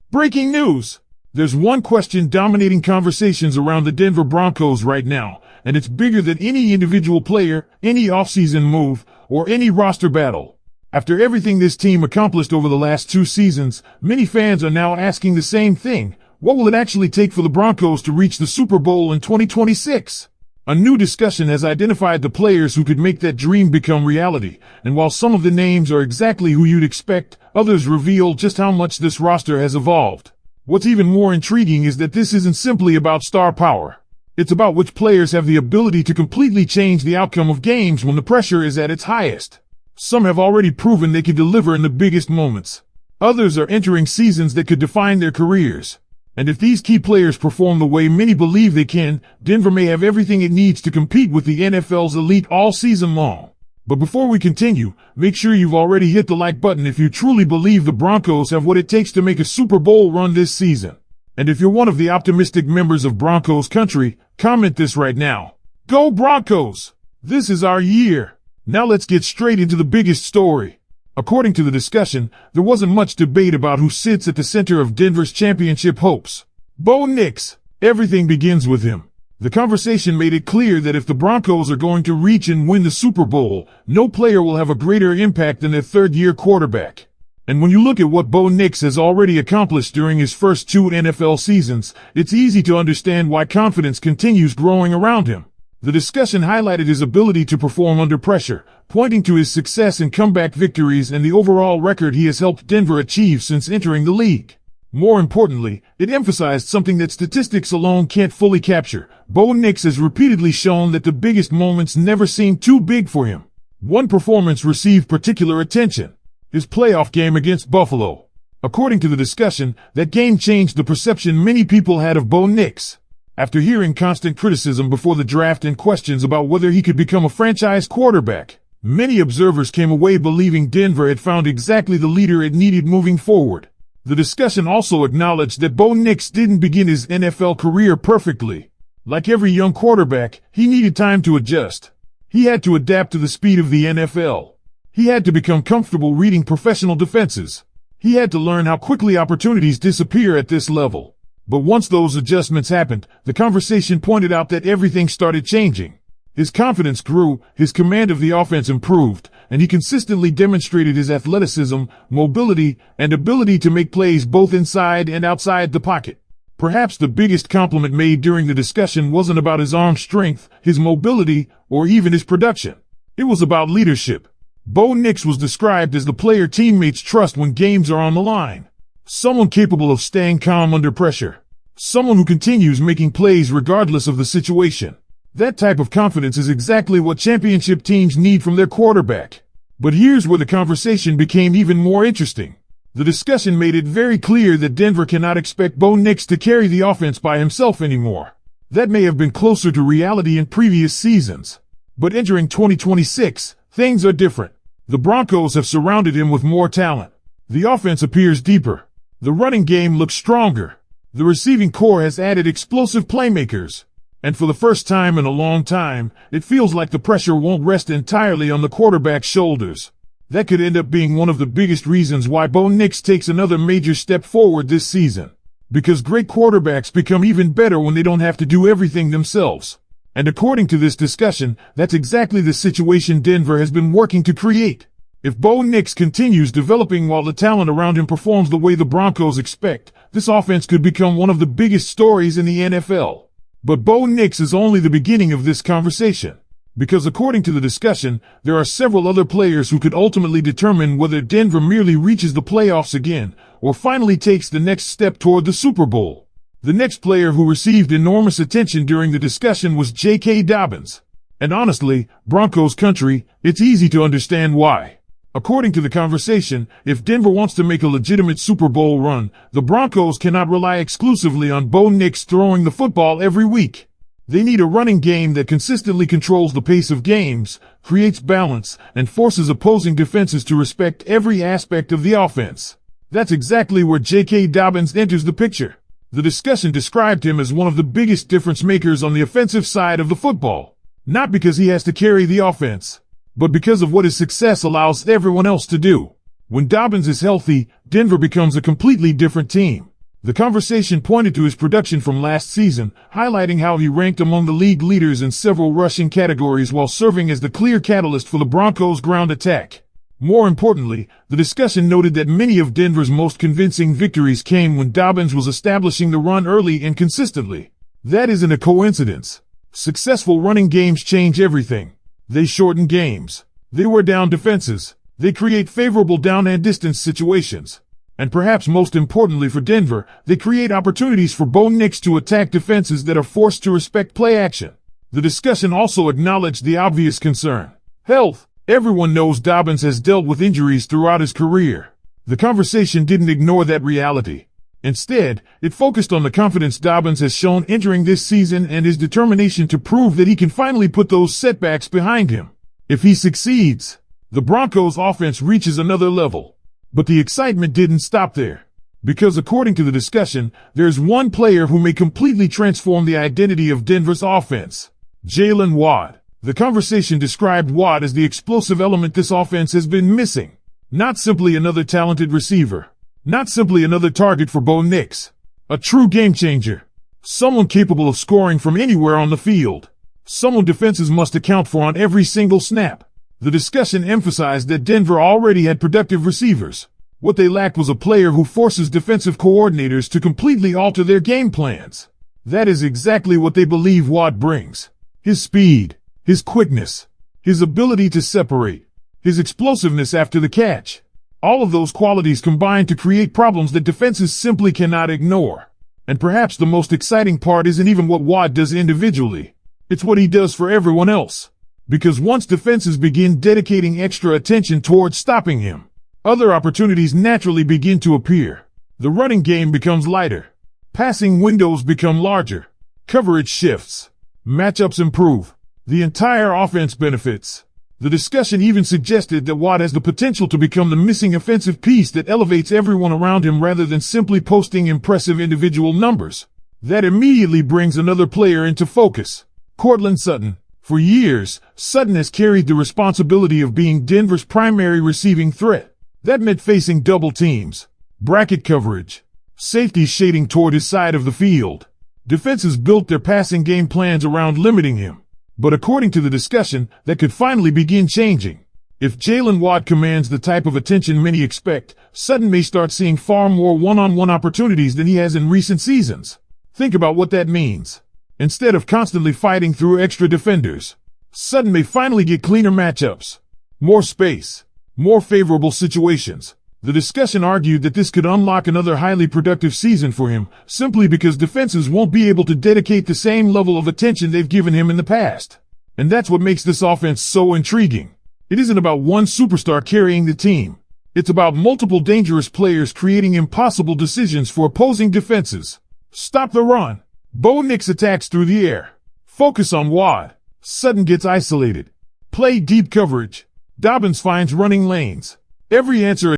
Breaking news! There's one question dominating conversations around the Denver Broncos right now, and it's bigger than any individual player, any offseason move, or any roster battle. After everything this team accomplished over the last 2 seasons, many fans are now asking the same thing. What will it actually take for the Broncos to reach the Super Bowl in 2026? A new discussion has identified the players who could make that dream become reality, and while some of the names are exactly who you'd expect, others reveal just how much this roster has evolved. What's even more intriguing is that this isn't simply about star power. It's about which players have the ability to completely change the outcome of games when the pressure is at its highest. Some have already proven they can deliver in the biggest moments. Others are entering seasons that could define their careers. And if these key players perform the way many believe they can, Denver may have everything it needs to compete with the NFL's elite all season long. But before we continue, make sure you've already hit the like button if you truly believe the Broncos have what it takes to make a Super Bowl run this season. And if you're one of the optimistic members of Broncos country, comment this right now. Go Broncos! This is our year! Now let's get straight into the biggest story. According to the discussion, there wasn't much debate about who sits at the center of Denver's championship hopes. Bo Nix. Everything begins with him. The conversation made it clear that if the Broncos are going to reach and win the Super Bowl, no player will have a greater impact than their third-year quarterback. And when you look at what Bo Nix has already accomplished during his first 2 NFL seasons, it's easy to understand why confidence continues growing around him. The discussion highlighted his ability to perform under pressure, pointing to his success in comeback victories and the overall record he has helped Denver achieve since entering the league. More importantly, it emphasized something that statistics alone can't fully capture. Bo Nix has repeatedly shown that the biggest moments never seem too big for him. One performance received particular attention: his playoff game against Buffalo. According to the discussion, that game changed the perception many people had of Bo Nix. After hearing constant criticism before the draft and questions about whether he could become a franchise quarterback, many observers came away believing Denver had found exactly the leader it needed moving forward. The discussion also acknowledged that Bo Nix didn't begin his NFL career perfectly. Like every young quarterback, he needed time to adjust. He had to adapt to the speed of the NFL. He had to become comfortable reading professional defenses. He had to learn how quickly opportunities disappear at this level. But once those adjustments happened, the conversation pointed out that everything started changing. His confidence grew, his command of the offense improved, and he consistently demonstrated his athleticism, mobility, and ability to make plays both inside and outside the pocket. Perhaps the biggest compliment made during the discussion wasn't about his arm strength, his mobility, or even his production. It was about leadership. Bo Nix was described as the player teammates trust when games are on the line. Someone capable of staying calm under pressure. Someone who continues making plays regardless of the situation. That type of confidence is exactly what championship teams need from their quarterback. But here's where the conversation became even more interesting. The discussion made it very clear that Denver cannot expect Bo Nix to carry the offense by himself anymore. That may have been closer to reality in previous seasons. But entering 2026, things are different. The Broncos have surrounded him with more talent. The offense appears deeper. The running game looks stronger. The receiving core has added explosive playmakers. And for the first time in a long time, it feels like the pressure won't rest entirely on the quarterback's shoulders. That could end up being one of the biggest reasons why Bo Nix takes another major step forward this season. Because great quarterbacks become even better when they don't have to do everything themselves. And according to this discussion, that's exactly the situation Denver has been working to create. If Bo Nix continues developing while the talent around him performs the way the Broncos expect, this offense could become one of the biggest stories in the NFL. But Bo Nix is only the beginning of this conversation. Because according to the discussion, there are several other players who could ultimately determine whether Denver merely reaches the playoffs again, or finally takes the next step toward the Super Bowl. The next player who received enormous attention during the discussion was J.K. Dobbins. And honestly, Broncos country, it's easy to understand why. According to the conversation, if Denver wants to make a legitimate Super Bowl run, the Broncos cannot rely exclusively on Bo Nix throwing the football every week. They need a running game that consistently controls the pace of games, creates balance, and forces opposing defenses to respect every aspect of the offense. That's exactly where J.K. Dobbins enters the picture. The discussion described him as one of the biggest difference makers on the offensive side of the football. Not because he has to carry the offense, but because of what his success allows everyone else to do. When Dobbins is healthy, Denver becomes a completely different team. The conversation pointed to his production from last season, highlighting how he ranked among the league leaders in several rushing categories while serving as the clear catalyst for the Broncos' ground attack. More importantly, the discussion noted that many of Denver's most convincing victories came when Dobbins was establishing the run early and consistently. That isn't a coincidence. Successful running games change everything. They shorten games. They wear down defenses. They create favorable down and distance situations. And perhaps most importantly for Denver, they create opportunities for Bo Nix to attack defenses that are forced to respect play action. The discussion also acknowledged the obvious concern: health. Everyone knows Dobbins has dealt with injuries throughout his career. The conversation didn't ignore that reality. Instead, it focused on the confidence Dobbins has shown entering this season and his determination to prove that he can finally put those setbacks behind him. If he succeeds, the Broncos' offense reaches another level. But the excitement didn't stop there. Because according to the discussion, there's one player who may completely transform the identity of Denver's offense: Jaylen Waddle. The conversation described Watt as the explosive element this offense has been missing. Not simply another talented receiver. Not simply another target for Bo Nix. A true game changer. Someone capable of scoring from anywhere on the field. Someone defenses must account for on every single snap. The discussion emphasized that Denver already had productive receivers. What they lacked was a player who forces defensive coordinators to completely alter their game plans. That is exactly what they believe Watt brings. His speed. His quickness, his ability to separate, his explosiveness after the catch. All of those qualities combine to create problems that defenses simply cannot ignore. And perhaps the most exciting part isn't even what Watt does individually. It's what he does for everyone else. Because once defenses begin dedicating extra attention towards stopping him, other opportunities naturally begin to appear. The running game becomes lighter. Passing windows become larger. Coverage shifts. Matchups improve. The entire offense benefits. The discussion even suggested that Watt has the potential to become the missing offensive piece that elevates everyone around him rather than simply posting impressive individual numbers. That immediately brings another player into focus: Courtland Sutton. For years, Sutton has carried the responsibility of being Denver's primary receiving threat. That meant facing double teams, bracket coverage, safeties shading toward his side of the field. Defenses built their passing game plans around limiting him. But according to the discussion, that could finally begin changing. If Jaylen Waddle commands the type of attention many expect, Sutton may start seeing far more one-on-one opportunities than he has in recent seasons. Think about what that means. Instead of constantly fighting through extra defenders, Sutton may finally get cleaner matchups, more space, more favorable situations. The discussion argued that this could unlock another highly productive season for him, simply because defenses won't be able to dedicate the same level of attention they've given him in the past. And that's what makes this offense so intriguing. It isn't about one superstar carrying the team. It's about multiple dangerous players creating impossible decisions for opposing defenses. Stop the run. Bo Nix attacks through the air. Focus on Waddle. Sutton gets isolated. Play deep coverage. Dobbins finds running lanes. Every answer